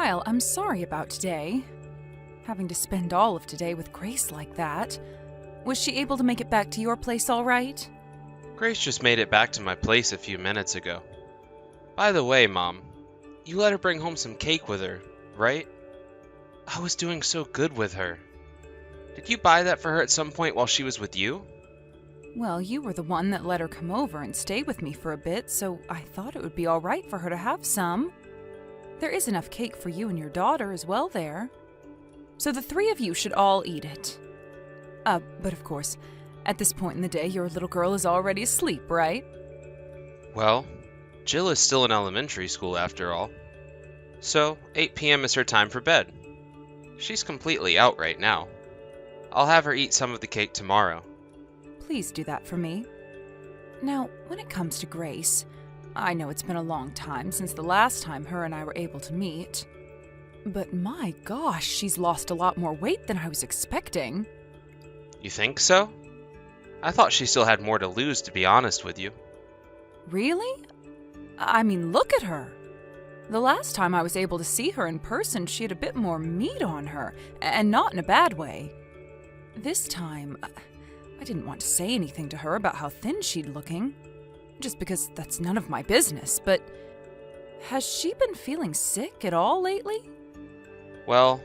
Kyle, I'm sorry about today. Having to spend all of today with Grace like that. Was she able to make it back to your place all right? Grace just made it back to my place a few minutes ago. By the way, Mom, you let her bring home some cake with her, right? I was doing so good with her. Did you buy that for her at some point while she was with you? Well, you were the one that let her come over and stay with me for a bit, so I thought it would be all right for her to have some. There is enough cake for you and your daughter as well there. So the three of you should all eat it. But of course, at this point in the day, your little girl is already asleep, right? Well, Jill is still in elementary school after all. So, 8 p.m. is her time for bed. She's completely out right now. I'll have her eat some of the cake tomorrow. Please do that for me. Now, when it comes to Grace, I know it's been a long time since the last time her and I were able to meet. But my gosh, she's lost a lot more weight than I was expecting. You think so? I thought she still had more to lose, to be honest with you. Really? I mean, look at her. The last time I was able to see her in person, she had a bit more meat on her, and not in a bad way. This time, I didn't want to say anything to her about how thin she'd looking, just because that's none of my business, but has she been feeling sick at all lately? Well,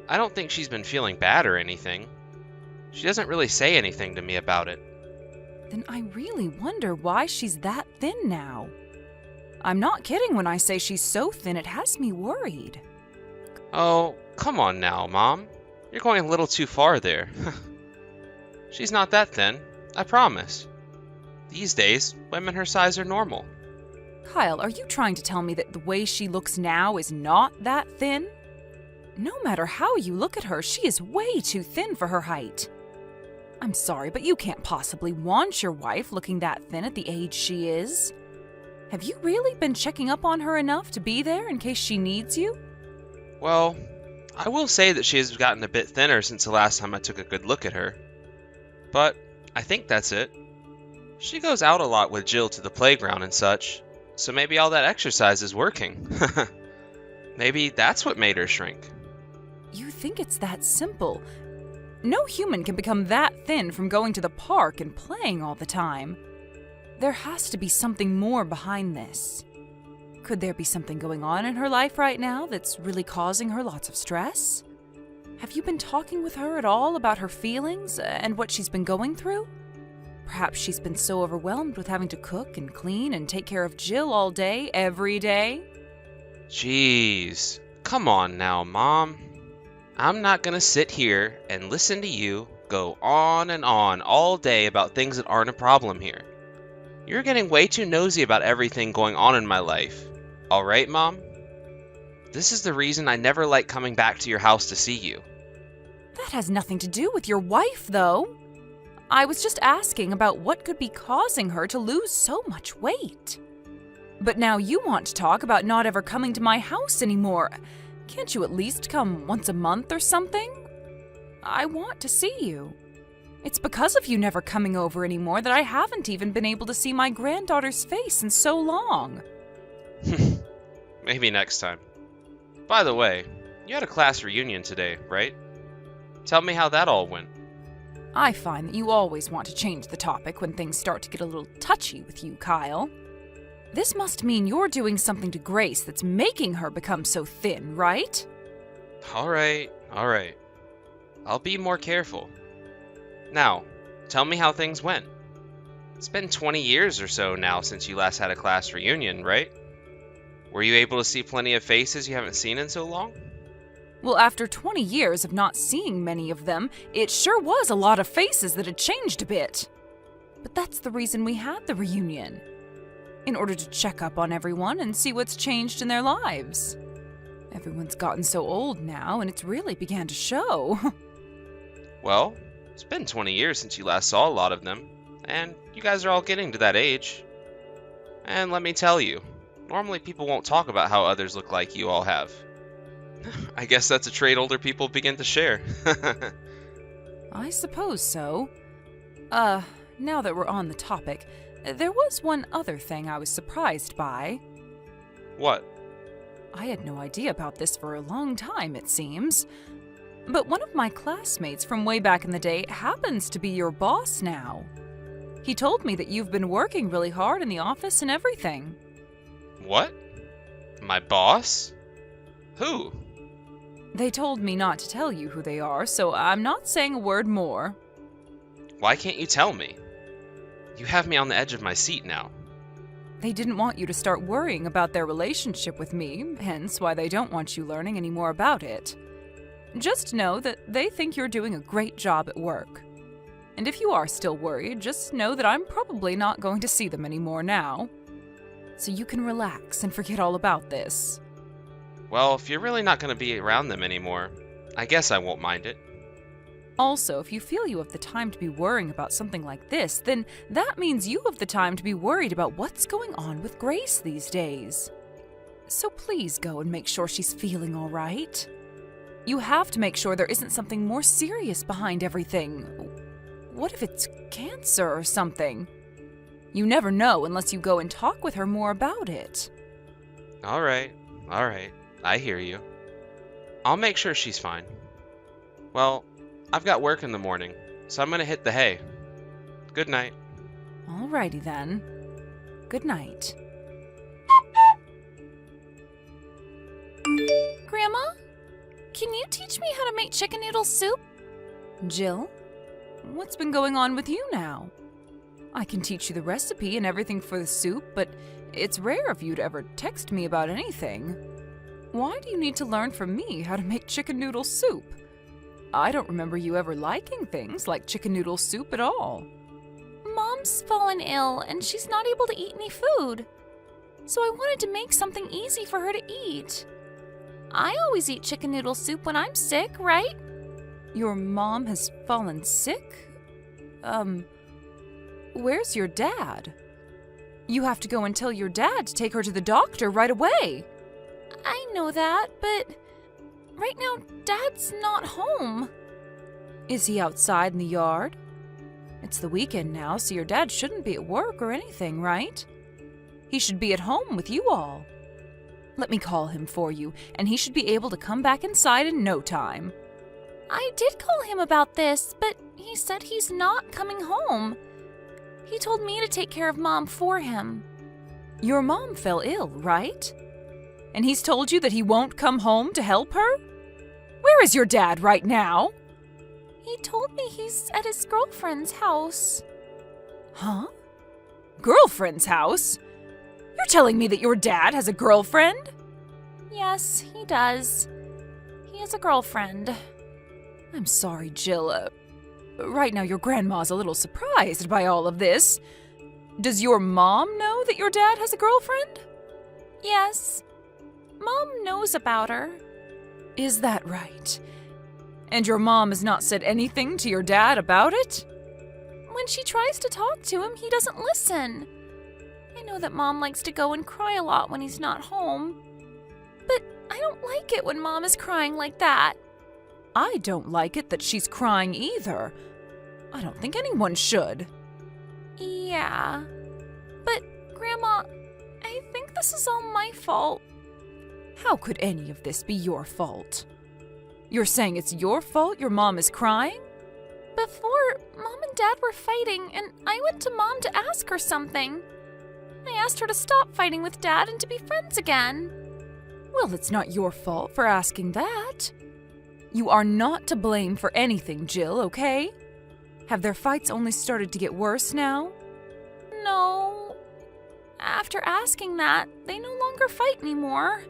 I don't think she's been feeling bad or anything. She doesn't really say anything to me about it. Then I really wonder why she's that thin now. I'm not kidding when I say she's so thin it has me worried. Oh, come on now, Mom. You're going a little too far there. She's not that thin, I promise. These days, women her size are normal. Kyle, are you trying to tell me that the way she looks now is not that thin? No matter how you look at her, she is way too thin for her height. I'm sorry, but you can't possibly want your wife looking that thin at the age she is. Have you really been checking up on her enough to be there in case she needs you? Well, I will say that she has gotten a bit thinner since the last time I took a good look at her. But I think that's it. She goes out a lot with Jill to the playground and such, so maybe all that exercise is working. Maybe that's what made her shrink. You think it's that simple? No human can become that thin from going to the park and playing all the time. There has to be something more behind this. Could there be something going on in her life right now that's really causing her lots of stress? Have you been talking with her at all about her feelings and what she's been going through? Perhaps she's been so overwhelmed with having to cook and clean and take care of Jill all day, every day? Jeez, come on now, Mom. I'm not gonna sit here and listen to you go on and on all day about things that aren't a problem here. You're getting way too nosy about everything going on in my life. Alright, Mom? This is the reason I never like coming back to your house to see you. That has nothing to do with your wife, though. I was just asking about what could be causing her to lose so much weight. But now you want to talk about not ever coming to my house anymore. Can't you at least come once a month or something? I want to see you. It's because of you never coming over anymore that I haven't even been able to see my granddaughter's face in so long. Maybe next time. By the way, you had a class reunion today, right? Tell me how that all went. I find that you always want to change the topic when things start to get a little touchy with you, Kyle. This must mean you're doing something to Grace that's making her become so thin, right? Alright. I'll be more careful. Now, tell me how things went. It's been 20 years or so now since you last had a class reunion, right? Were you able to see plenty of faces you haven't seen in so long? Well, after 20 years of not seeing many of them, it sure was a lot of faces that had changed a bit. But that's the reason we had the reunion. In order to check up on everyone and see what's changed in their lives. Everyone's gotten so old now, and it's really began to show. Well, it's been 20 years since you last saw a lot of them, and you guys are all getting to that age. And let me tell you, normally people won't talk about how others look like you all have. I guess that's a trait older people begin to share. I suppose so. Now that we're on the topic, there was one other thing I was surprised by. What? I had no idea about this for a long time, it seems. But one of my classmates from way back in the day happens to be your boss now. He told me that you've been working really hard in the office and everything. What? My boss? Who? They told me not to tell you who they are, so I'm not saying a word more. Why can't you tell me? You have me on the edge of my seat now. They didn't want you to start worrying about their relationship with me, hence why they don't want you learning any more about it. Just know that they think you're doing a great job at work. And if you are still worried, just know that I'm probably not going to see them anymore now. So you can relax and forget all about this. Well, if you're really not going to be around them anymore, I guess I won't mind it. Also, if you feel you have the time to be worrying about something like this, then that means you have the time to be worried about what's going on with Grace these days. So please go and make sure she's feeling all right. You have to make sure there isn't something more serious behind everything. What if it's cancer or something? You never know unless you go and talk with her more about it. All right. I hear you. I'll make sure she's fine. Well, I've got work in the morning, so I'm going to hit the hay. Good night. Alrighty then. Good night. Grandma, can you teach me how to make chicken noodle soup? Jill, what's been going on with you now? I can teach you the recipe and everything for the soup, but it's rare of you to ever text me about anything. Why do you need to learn from me how to make chicken noodle soup? I don't remember you ever liking things like chicken noodle soup at all. Mom's fallen ill and she's not able to eat any food. So I wanted to make something easy for her to eat. I always eat chicken noodle soup when I'm sick, right? Your mom has fallen sick? Where's your dad? You have to go and tell your dad to take her to the doctor right away. I know that, but right now Dad's not home. Is he outside in the yard? It's the weekend now, so your dad shouldn't be at work or anything, right? He should be at home with you all. Let me call him for you, and he should be able to come back inside in no time. I did call him about this, but he said he's not coming home. He told me to take care of Mom for him. Your mom fell ill, right? And he's told you that he won't come home to help her? Where is your dad right now? He told me he's at his girlfriend's house. Huh? Girlfriend's house? You're telling me that your dad has a girlfriend? Yes, he does. He has a girlfriend. I'm sorry, Jill. Right now your grandma's a little surprised by all of this. Does your mom know that your dad has a girlfriend? Yes. Mom knows about her. Is that right? And your mom has not said anything to your dad about it? When she tries to talk to him, he doesn't listen. I know that Mom likes to go and cry a lot when he's not home. But I don't like it when Mom is crying like that. I don't like it that she's crying either. I don't think anyone should. Yeah. But, Grandma, I think this is all my fault. How could any of this be your fault? You're saying it's your fault your mom is crying? Before, Mom and Dad were fighting, and I went to Mom to ask her something. I asked her to stop fighting with Dad and to be friends again. Well, it's not your fault for asking that. You are not to blame for anything, Jill, okay? Have their fights only started to get worse now? No. After asking that, they no longer fight anymore.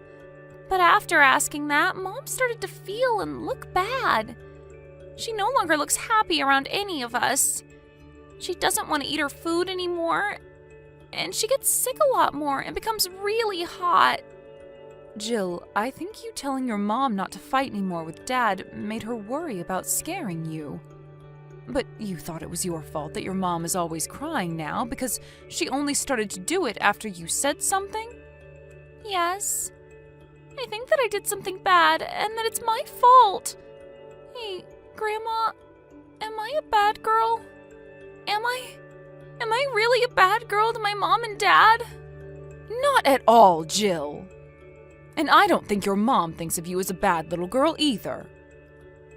But after asking that, Mom started to feel and look bad. She no longer looks happy around any of us. She doesn't want to eat her food anymore. And she gets sick a lot more and becomes really hot. Jill, I think you telling your mom not to fight anymore with Dad made her worry about scaring you. But you thought it was your fault that your mom is always crying now because she only started to do it after you said something? Yes. I think that I did something bad and that it's my fault. Hey, Grandma, am I a bad girl? Am I really a bad girl to my mom and Dad? Not at all, Jill. And I don't think your mom thinks of you as a bad little girl either.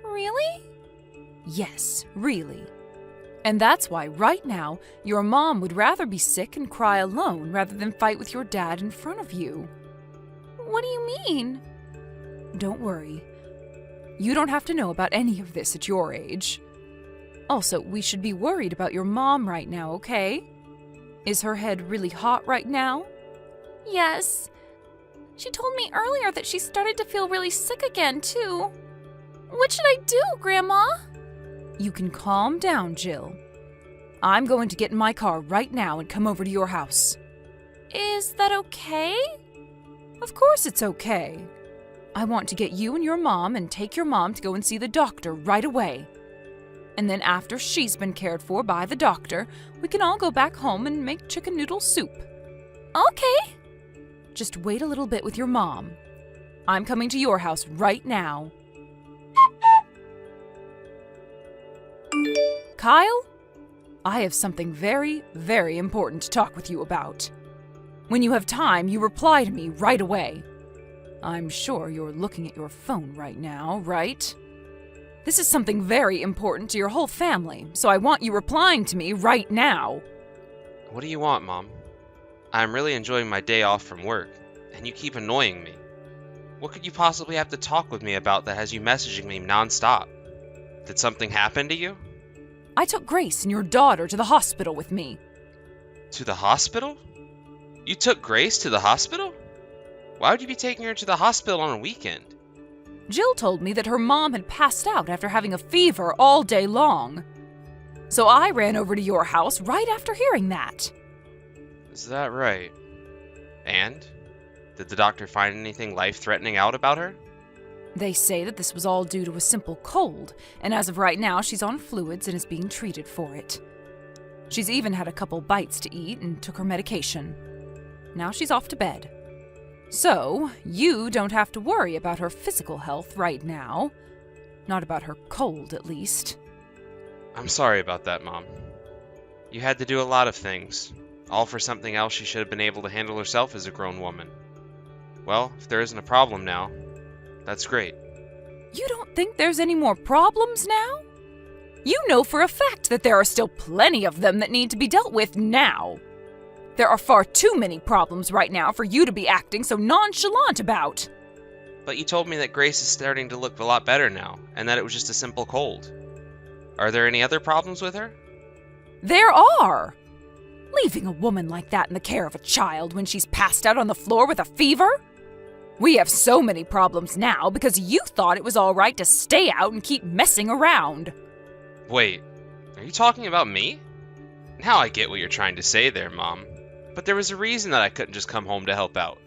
Really? Yes, really. And that's why right now, your mom would rather be sick and cry alone rather than fight with your dad in front of you. What do you mean? Don't worry. You don't have to know about any of this at your age. Also, we should be worried about your mom right now, okay? Is her head really hot right now? Yes. She told me earlier that she started to feel really sick again, too. What should I do, Grandma? You can calm down, Jill. I'm going to get in my car right now and come over to your house. Is that okay? Of course it's okay. I want to get you and your mom and take your mom to go and see the doctor right away. And then after she's been cared for by the doctor, we can all go back home and make chicken noodle soup. Okay. Just wait a little bit with your mom. I'm coming to your house right now. Kyle, I have something very, very important to talk with you about. When you have time, you reply to me right away. I'm sure you're looking at your phone right now, right? This is something very important to your whole family, so I want you replying to me right now. What do you want, Mom? I'm really enjoying my day off from work, and you keep annoying me. What could you possibly have to talk with me about that has you messaging me nonstop? Did something happen to you? I took Grace and your daughter to the hospital with me. To the hospital? You took Grace to the hospital? Why would you be taking her to the hospital on a weekend? Jill told me that her mom had passed out after having a fever all day long. So I ran over to your house right after hearing that. Is that right? And? Did the doctor find anything life-threatening out about her? They say that this was all due to a simple cold, and as of right now, she's on fluids and is being treated for it. She's even had a couple bites to eat and took her medication. Now she's off to bed. So, you don't have to worry about her physical health right now. Not about her cold, at least. I'm sorry about that, Mom. You had to do a lot of things, all for something else she should have been able to handle herself as a grown woman. Well, if there isn't a problem now, that's great. You don't think there's any more problems now? You know for a fact that there are still plenty of them that need to be dealt with now. There are far too many problems right now for you to be acting so nonchalant about. But you told me that Grace is starting to look a lot better now, and that it was just a simple cold. Are there any other problems with her? There are! Leaving a woman like that in the care of a child when she's passed out on the floor with a fever? We have so many problems now because you thought it was all right to stay out and keep messing around. Wait, are you talking about me? Now I get what you're trying to say there, Mom. But there was a reason that I couldn't just come home to help out.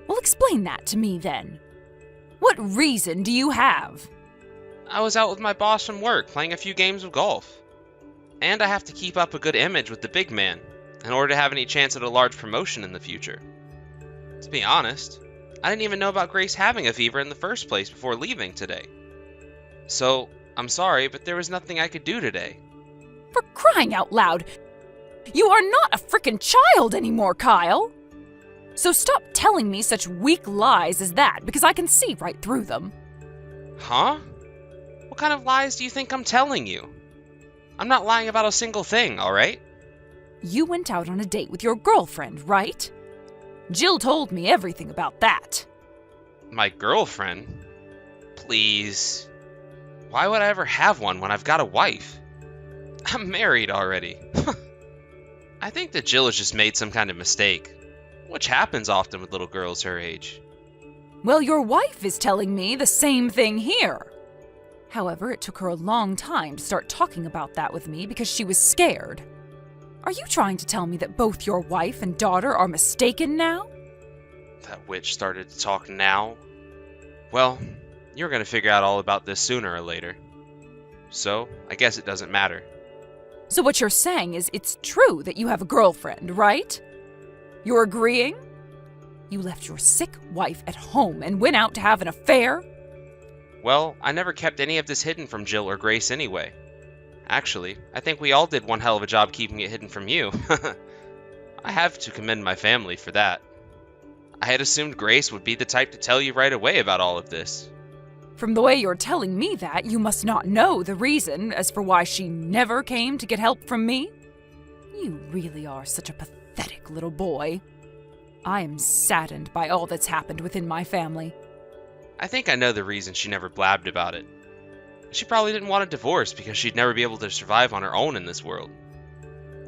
Well, explain that to me then. What reason do you have? I was out with my boss from work playing a few games of golf. And I have to keep up a good image with the big man in order to have any chance at a large promotion in the future. To be honest, I didn't even know about Grace having a fever in the first place before leaving today. So, I'm sorry, but there was nothing I could do today. For crying out loud! You are not a frickin' child anymore, Kyle! So stop telling me such weak lies as that, because I can see right through them. Huh? What kind of lies do you think I'm telling you? I'm not lying about a single thing, alright? You went out on a date with your girlfriend, right? Jill told me everything about that. My girlfriend? Please. Why would I ever have one when I've got a wife? I'm married already. I think that Jill has just made some kind of mistake, which happens often with little girls her age. Well, your wife is telling me the same thing here. However, it took her a long time to start talking about that with me because she was scared. Are you trying to tell me that both your wife and daughter are mistaken now? That witch started to talk now? Well, you're going to figure out all about this sooner or later. So, I guess it doesn't matter. So what you're saying is it's true that you have a girlfriend, right? You're agreeing? You left your sick wife at home and went out to have an affair? Well, I never kept any of this hidden from Jill or Grace anyway. Actually, I think we all did one hell of a job keeping it hidden from you. I have to commend my family for that. I had assumed Grace would be the type to tell you right away about all of this. From the way you're telling me that, you must not know the reason as for why she never came to get help from me. You really are such a pathetic little boy. I am saddened by all that's happened within my family. I think I know the reason she never blabbed about it. She probably didn't want a divorce because she'd never be able to survive on her own in this world.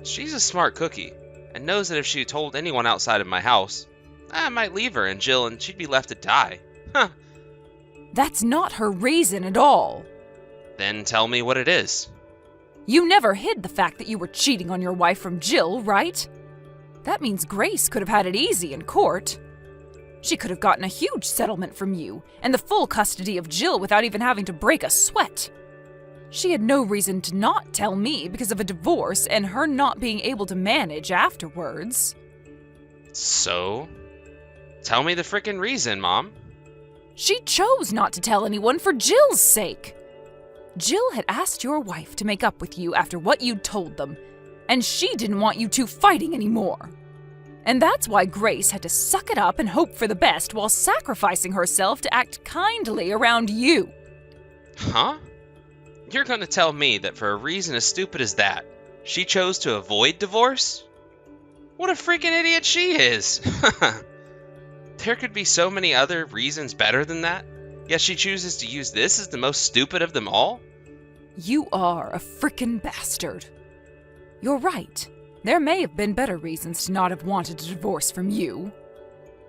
She's a smart cookie, and knows that if she told anyone outside of my house, I might leave her and Jill and she'd be left to die. Huh. That's not her reason at all. Then tell me what it is. You never hid the fact that you were cheating on your wife from Jill, right? That means Grace could have had it easy in court. She could have gotten a huge settlement from you and the full custody of Jill without even having to break a sweat. She had no reason to not tell me because of a divorce and her not being able to manage afterwards. So? Tell me the frickin' reason, Mom. She chose not to tell anyone for Jill's sake. Jill had asked your wife to make up with you after what you'd told them, and she didn't want you two fighting anymore. And that's why Grace had to suck it up and hope for the best while sacrificing herself to act kindly around you. Huh? You're gonna tell me that for a reason as stupid as that, she chose to avoid divorce? What a freaking idiot she is! There could be so many other reasons better than that, yet she chooses to use this as the most stupid of them all? You are a frickin' bastard. You're right. There may have been better reasons to not have wanted a divorce from you.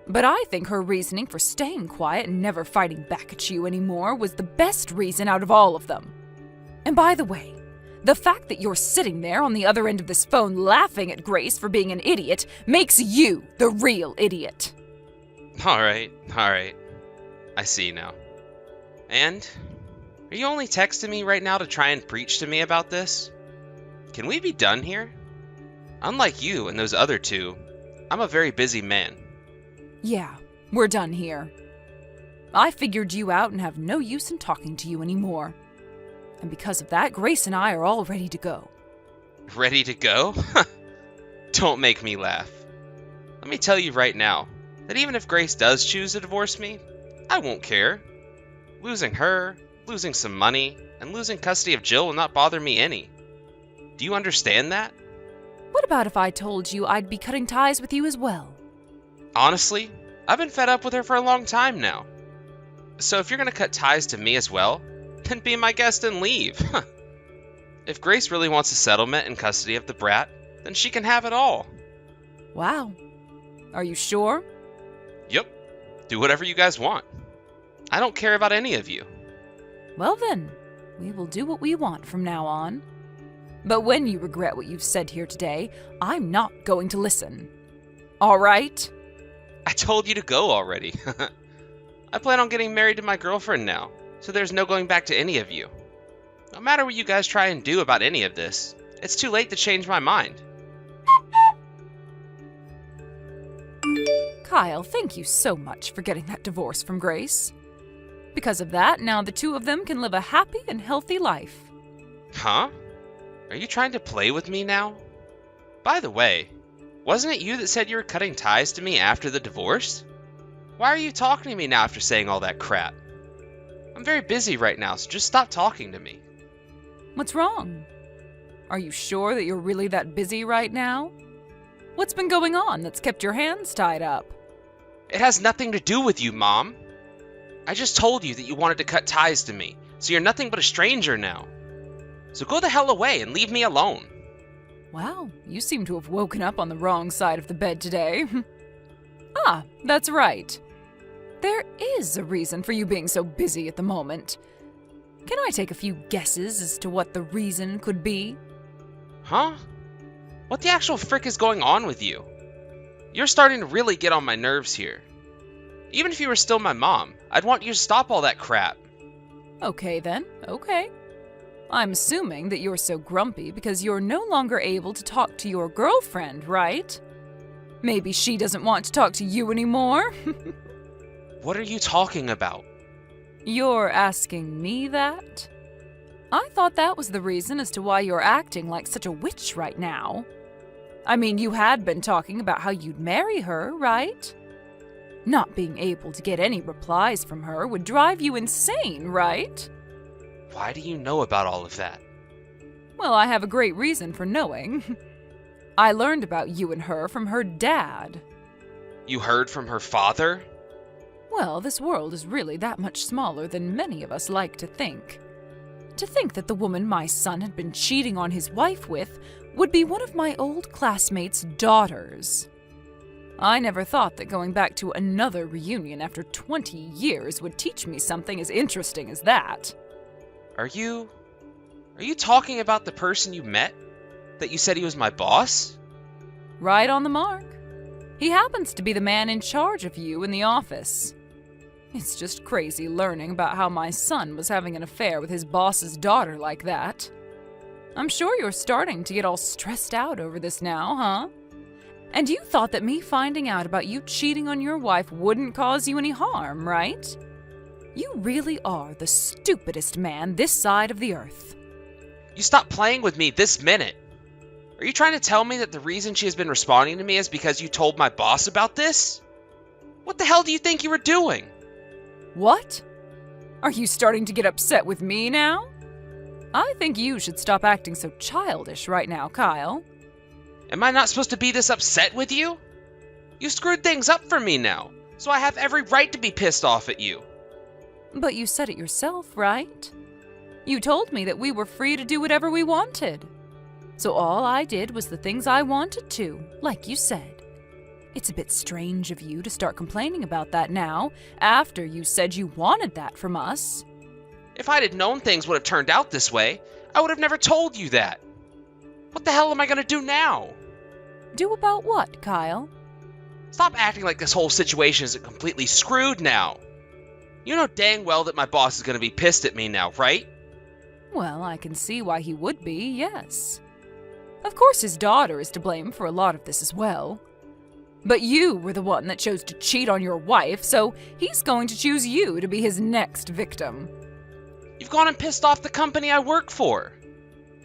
But I think her reasoning for staying quiet and never fighting back at you anymore was the best reason out of all of them. And by the way, the fact that you're sitting there on the other end of this phone laughing at Grace for being an idiot makes you the real idiot. Alright. I see now. And? Are you only texting me right now to try and preach to me about this? Can we be done here? Unlike you and those other two, I'm a very busy man. Yeah, we're done here. I figured you out and have no use in talking to you anymore. And because of that, Grace and I are all ready to go. Ready to go? Don't make me laugh. Let me tell you right now, that even if Grace does choose to divorce me, I won't care. Losing her, losing some money, and losing custody of Jill will not bother me any. Do you understand that? What about if I told you I'd be cutting ties with you as well? Honestly, I've been fed up with her for a long time now. So if you're gonna cut ties to me as well, then be my guest and leave. If Grace really wants a settlement and custody of the brat, then she can have it all. Wow. Are you sure? Yep. Do whatever you guys want. I don't care about any of you. Well then, we will do what we want from now on. But when you regret what you've said here today, I'm not going to listen. All right? I told you to go already. I plan on getting married to my girlfriend now, so there's no going back to any of you. No matter what you guys try and do about any of this, it's too late to change my mind. Kyle, thank you so much for getting that divorce from Grace. Because of that, now the two of them can live a happy and healthy life. Huh? Are you trying to play with me now? By the way, wasn't it you that said you were cutting ties to me after the divorce? Why are you talking to me now after saying all that crap? I'm very busy right now, so just stop talking to me. What's wrong? Are you sure that you're really that busy right now? What's been going on that's kept your hands tied up? It has nothing to do with you, Mom. I just told you that you wanted to cut ties to me, so you're nothing but a stranger now. So go the hell away and leave me alone. Wow, you seem to have woken up on the wrong side of the bed today. Ah, that's right. There is a reason for you being so busy at the moment. Can I take a few guesses as to what the reason could be? Huh? What the actual frick is going on with you? You're starting to really get on my nerves here. Even if you were still my mom, I'd want you to stop all that crap. Okay then, okay. I'm assuming that you're so grumpy because you're no longer able to talk to your girlfriend, right? Maybe she doesn't want to talk to you anymore? What are you talking about? You're asking me that? I thought that was the reason as to why you're acting like such a witch right now. I mean, you had been talking about how you'd marry her, right? Not being able to get any replies from her would drive you insane, right? Why do you know about all of that? Well, I have a great reason for knowing. I learned about you and her from her dad. You heard from her father? Well, this world is really that much smaller than many of us like to think. To think that the woman my son had been cheating on his wife with would be one of my old classmates' daughters. I never thought that going back to another reunion after 20 years would teach me something as interesting as that. Are you talking about the person you met? That you said he was my boss? Right on the mark. He happens to be the man in charge of you in the office. It's just crazy learning about how my son was having an affair with his boss's daughter like that. I'm sure you're starting to get all stressed out over this now, huh? And you thought that me finding out about you cheating on your wife wouldn't cause you any harm, right? You really are the stupidest man this side of the earth. You stop playing with me this minute. Are you trying to tell me that the reason she has been responding to me is because you told my boss about this? What the hell do you think you were doing? What? Are you starting to get upset with me now? I think you should stop acting so childish right now, Kyle. Am I not supposed to be this upset with you? You screwed things up for me now, so I have every right to be pissed off at you. But you said it yourself, right? You told me that we were free to do whatever we wanted. So all I did was the things I wanted to, like you said. It's a bit strange of you to start complaining about that now, after you said you wanted that from us. If I'd have known things would have turned out this way, I would have never told you that. What the hell am I gonna do now? Do about what, Kyle? Stop acting like this whole situation isn't completely screwed now. You know dang well that my boss is gonna be pissed at me now, right? Well, I can see why he would be, yes. Of course his daughter is to blame for a lot of this as well. But you were the one that chose to cheat on your wife, so he's going to choose you to be his next victim. You've gone and pissed off the company I work for.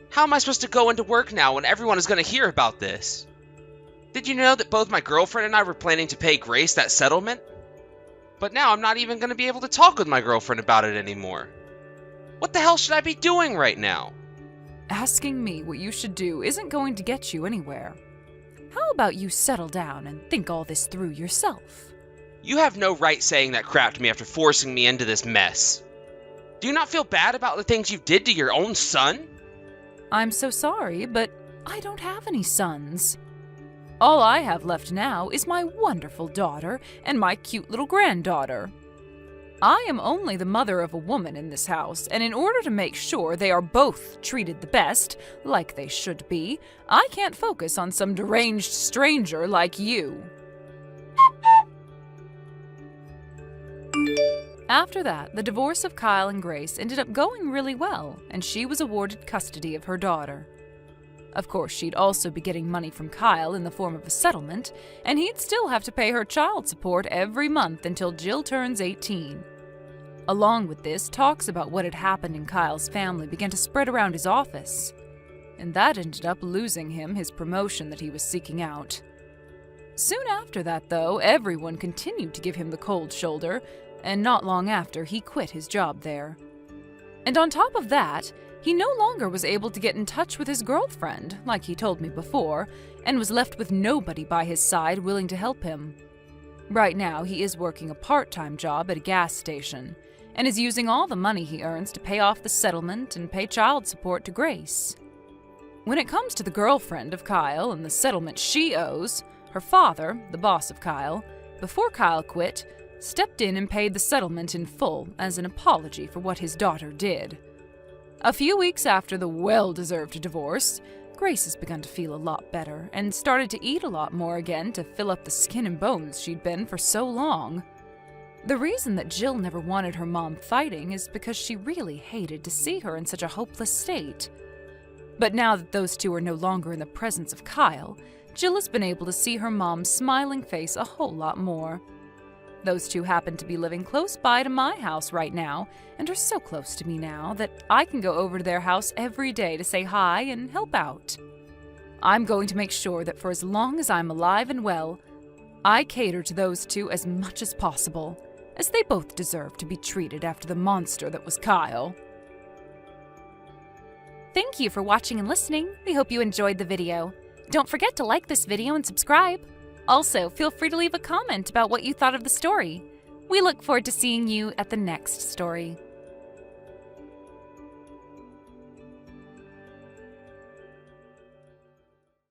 How am I supposed to go into work now when everyone is going to hear about this? Did you know that both my girlfriend and I were planning to pay Grace that settlement? But now I'm not even going to be able to talk with my girlfriend about it anymore. What the hell should I be doing right now? Asking me what you should do isn't going to get you anywhere. How about you settle down and think all this through yourself? You have no right saying that crap to me after forcing me into this mess. Do you not feel bad about the things you did to your own son? I'm so sorry, but I don't have any sons. All I have left now is my wonderful daughter and my cute little granddaughter. I am only the mother of a woman in this house, and in order to make sure they are both treated the best, like they should be, I can't focus on some deranged stranger like you. After that, the divorce of Kyle and Grace ended up going really well, and she was awarded custody of her daughter. Of course, she'd also be getting money from Kyle in the form of a settlement, and he'd still have to pay her child support every month until Jill turns 18. Along with this, talks about what had happened in Kyle's family began to spread around his office, and that ended up losing him his promotion that he was seeking out. Soon after that, though, everyone continued to give him the cold shoulder, and not long after, he quit his job there. And on top of that, he no longer was able to get in touch with his girlfriend, like he told me before, and was left with nobody by his side willing to help him. Right now, he is working a part-time job at a gas station, and is using all the money he earns to pay off the settlement and pay child support to Grace. When it comes to the girlfriend of Kyle and the settlement she owes, her father, the boss of Kyle, before Kyle quit, stepped in and paid the settlement in full as an apology for what his daughter did. A few weeks after the well-deserved divorce, Grace has begun to feel a lot better and started to eat a lot more again to fill up the skin and bones she'd been for so long. The reason that Jill never wanted her mom fighting is because she really hated to see her in such a hopeless state. But now that those two are no longer in the presence of Kyle, Jill has been able to see her mom's smiling face a whole lot more. Those two happen to be living close by to my house right now, and are so close to me now that I can go over to their house every day to say hi and help out. I'm going to make sure that for as long as I'm alive and well, I cater to those two as much as possible, as they both deserve to be treated after the monster that was Kyle. Thank you for watching and listening. We hope you enjoyed the video. Don't forget to like this video and subscribe. Also, feel free to leave a comment about what you thought of the story. We look forward to seeing you at the next story.